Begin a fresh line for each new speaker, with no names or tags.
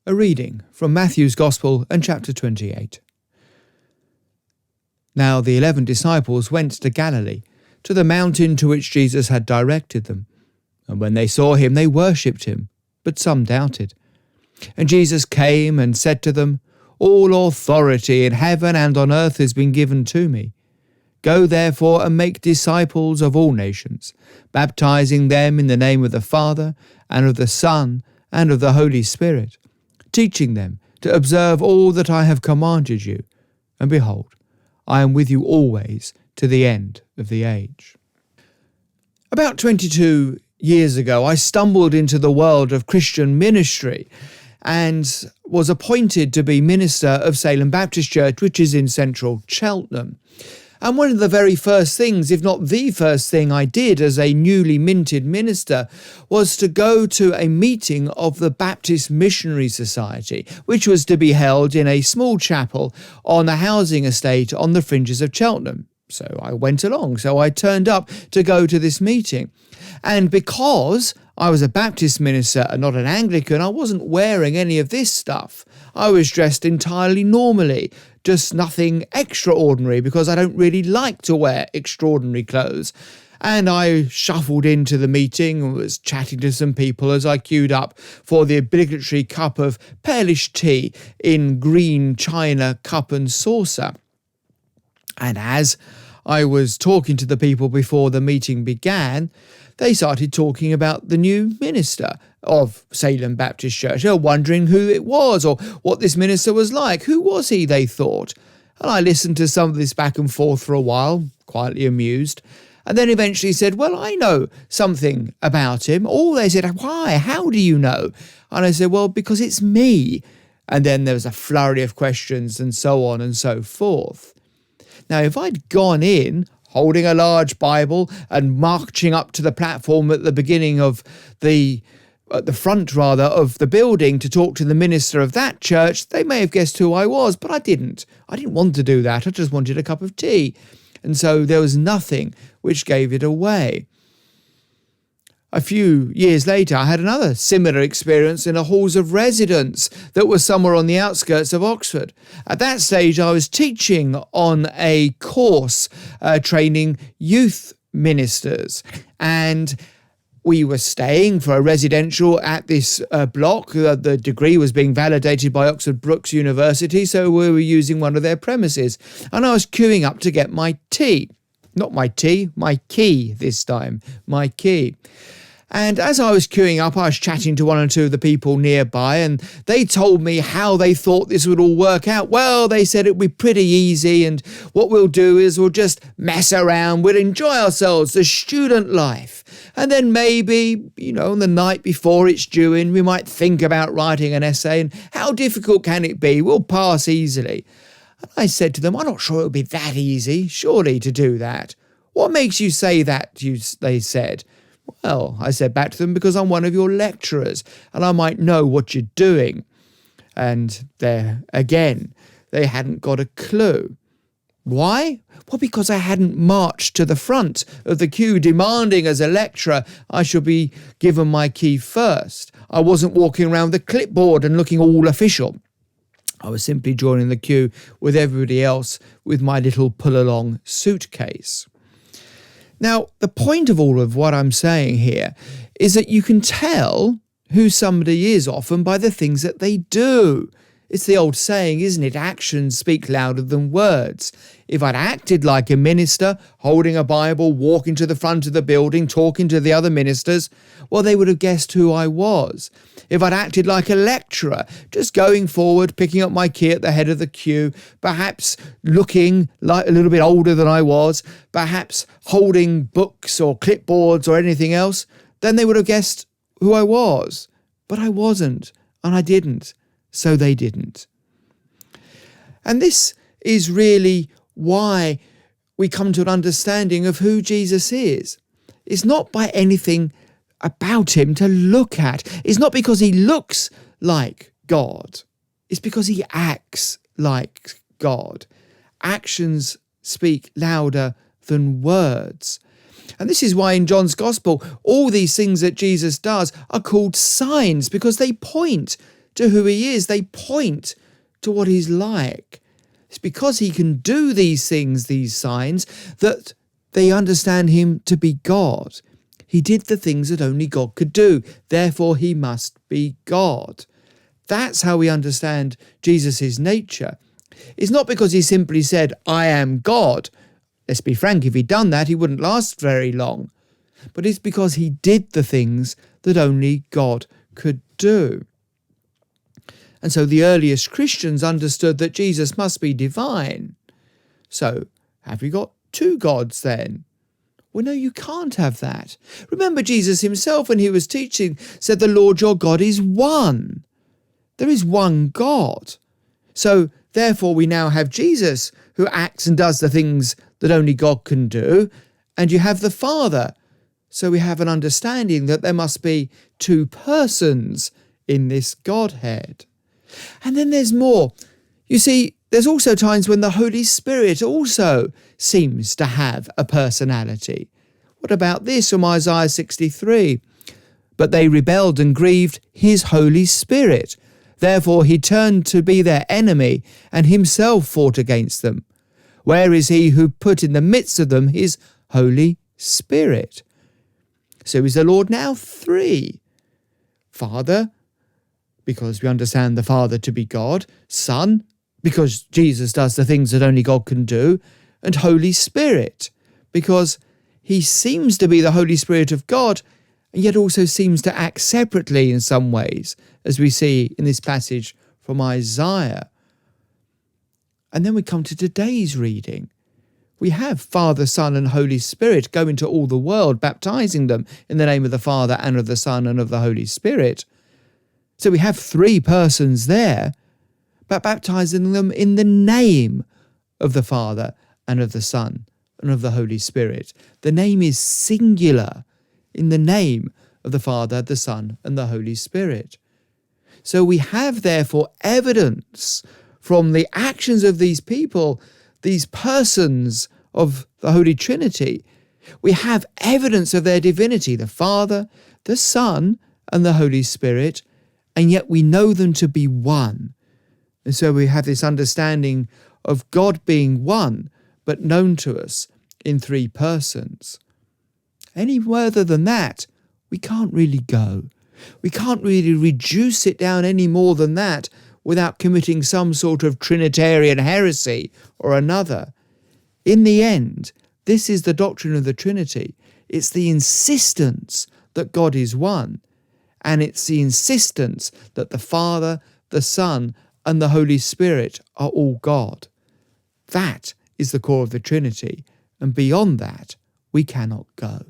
A reading from Matthew's Gospel and chapter 28. Now the 11 disciples went to Galilee, to the mountain to which Jesus had directed them. And when they saw him, they worshipped him, but some doubted. And Jesus came and said to them, All authority in heaven and on earth has been given to me. Go therefore and make disciples of all nations, baptizing them in the name of the Father, and of the Son, and of the Holy Spirit, teaching them to observe all that I have commanded you. And behold, I am with you always to the end of the age. About 22 years ago, I stumbled into the world of Christian ministry and was appointed to be minister of Salem Baptist Church, which is in central Cheltenham. And one of the very first things, if not the first thing I did as a newly minted minister, was to go to a meeting of the Baptist Missionary Society, which was to be held in a small chapel on a housing estate on the fringes of Cheltenham. So I went along. So I turned up to go to this meeting. And because I was a Baptist minister and not an Anglican, I wasn't wearing any of this stuff. I was dressed entirely normally, just nothing extraordinary, because I don't really like to wear extraordinary clothes. And I shuffled into the meeting and was chatting to some people as I queued up for the obligatory cup of Palish tea in green china cup and saucer. And as I was talking to the people before the meeting began, they started talking about the new minister of Salem Baptist Church. They were wondering who it was or what this minister was like. Who was he, they thought? And I listened to some of this back and forth for a while, quietly amused, and then eventually said, well, I know something about him. Oh, they said, why? How do you know? And I said, well, because it's me. And then there was a flurry of questions and so on and so forth. Now, if I'd gone in holding a large Bible and marching up to the platform at the beginning of at the front of the building to talk to the minister of that church, they may have guessed who I was, but I didn't. I didn't want to do that. I just wanted a cup of tea. And so there was nothing which gave it away. A few years later, I had another similar experience in a halls of residence that was somewhere on the outskirts of Oxford. At that stage, I was teaching on a course training youth ministers, and we were staying for a residential at this block. The degree was being validated by Oxford Brookes University, so we were using one of their premises. And I was queuing up to get my tea. Not my tea, my key this time. My key. And as I was queuing up, I was chatting to one or two of the people nearby, and they told me how they thought this would all work out. Well, they said it would be pretty easy, and what we'll do is we'll just mess around, we'll enjoy ourselves, the student life. And then maybe, on the night before it's due in, we might think about writing an essay, and how difficult can it be? We'll pass easily. And I said to them, I'm not sure it would be that easy, surely, to do that. What makes you say that, they said. Well, I said back to them, because I'm one of your lecturers and I might know what you're doing. And there again, they hadn't got a clue. Why? Well, because I hadn't marched to the front of the queue demanding as a lecturer I should be given my key first. I wasn't walking around with a clipboard and looking all official. I was simply joining the queue with everybody else with my little pull-along suitcase. Now, the point of all of what I'm saying here is that you can tell who somebody is often by the things that they do. It's the old saying, isn't it? Actions speak louder than words. If I'd acted like a minister, holding a Bible, walking to the front of the building, talking to the other ministers, well, they would have guessed who I was. If I'd acted like a lecturer, just going forward, picking up my key at the head of the queue, perhaps looking like a little bit older than I was, perhaps holding books or clipboards or anything else, then they would have guessed who I was. But I wasn't, and I didn't. So they didn't. And this is really why we come to an understanding of who Jesus is. It's not by anything about him to look at. It's not because he looks like God. It's because he acts like God. Actions speak louder than words. And this is why in John's Gospel, all these things that Jesus does are called signs, because they point to who he is. They point to what he's like. It's because he can do these things, these signs, that they understand him to be God. He did the things that only God could do. Therefore, he must be God. That's how we understand Jesus' nature. It's not because he simply said, I am God. Let's be frank, if he'd done that, he wouldn't last very long. But it's because he did the things that only God could do. And so the earliest Christians understood that Jesus must be divine. So, have we got two gods then? Well, no, you can't have that. Remember, Jesus himself, when he was teaching, said the Lord your God is one. There is one God. So, therefore, we now have Jesus who acts and does the things that only God can do, and you have the Father. So we have an understanding that there must be two persons in this Godhead. And then there's more. You see, there's also times when the Holy Spirit also seems to have a personality. What about this from Isaiah 63? But they rebelled and grieved his Holy Spirit. Therefore he turned to be their enemy and himself fought against them. Where is he who put in the midst of them his Holy Spirit? So is the Lord now three? Father, because we understand the Father to be God. Son, because Jesus does the things that only God can do. And Holy Spirit, because he seems to be the Holy Spirit of God, and yet also seems to act separately in some ways, as we see in this passage from Isaiah. And then we come to today's reading. We have Father, Son, and Holy Spirit go into all the world, baptizing them in the name of the Father and of the Son and of the Holy Spirit. So we have three persons there, but baptizing them in the name of the Father and of the Son and of the Holy Spirit. The name is singular, in the name of the Father, the Son, and the Holy Spirit. So we have, therefore, evidence from the actions of these people, these persons of the Holy Trinity. We have evidence of their divinity, the Father, the Son, and the Holy Spirit, and yet we know them to be one. And so we have this understanding of God being one, but known to us in three persons. Any further than that, we can't really go. We can't really reduce it down any more than that without committing some sort of Trinitarian heresy or another. In the end, this is the doctrine of the Trinity. It's the insistence that God is one, and it's the insistence that the Father, the Son, and the Holy Spirit are all God. That is the core of the Trinity, and beyond that, we cannot go.